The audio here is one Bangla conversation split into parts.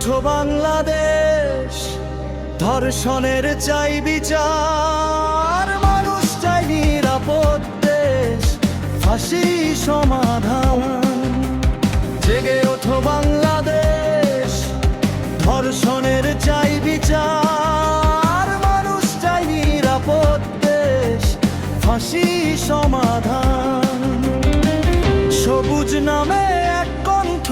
ওঠো বাংলাদেশ, ধর্ষণের চাই বিচার, মানুষ চাই নিরাপদ দেশ, ফাঁসি সমাধান। জেগে ওঠো বাংলাদেশ, ধর্ষণের চাই বিচার, মানুষ চাই নিরাপদ দেশ, ফাঁসি সমাধান। সবুজ নামে এক কণ্ঠ,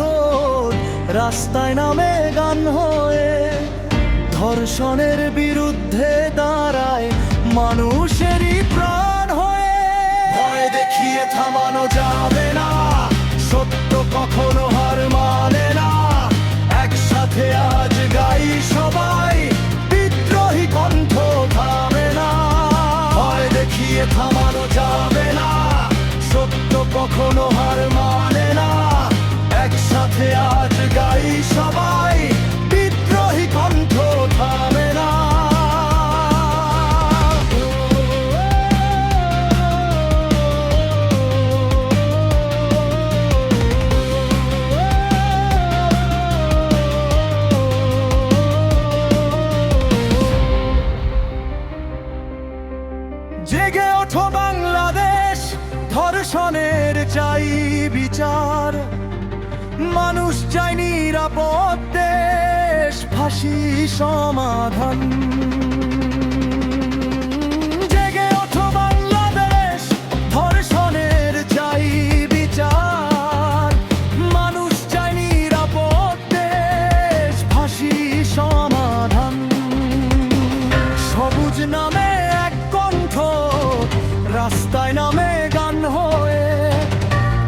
রাস্তায় নামে গান হয়ে, ধর্ষণের বিরুদ্ধে দাঁড়ায় মানুষেরই প্রাণ হয়ে। ভয় দেখিয়ে থামানো যাবে না, সত্য কখনো হার মানে না। একসাথে আজ গাই সবাই, বিদ্রোহী কণ্ঠ থামে না। ভয় দেখিয়ে থামানো যাবে না, সত্য কখনো হার মানে না। একসাথে আজ গাই সবাই, বিদ্রোহী কণ্ঠ থামে না। জেগে ওঠো বাংলাদেশ, ধর্ষণের চাই বিচার, মানুষ চাই নিরাপদ দেশ, ফাঁসি সমাধান। জেগে ওঠো বাংলাদেশ, ধর্ষণের চাই বিচার, মানুষ চাই নিরাপদ দেশ, ফাঁসি সমাধান। সবুজ নামে এক কণ্ঠ, রাস্তায় নামে গান হয়ে,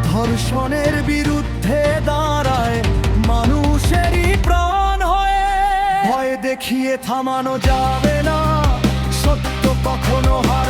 ধর্ষণের বিরুদ্ধে দাঁড়ায় মানুষেরই প্রাণ হয়ে। ভয় দেখিয়ে থামানো যাবে না, সত্য কখনো হার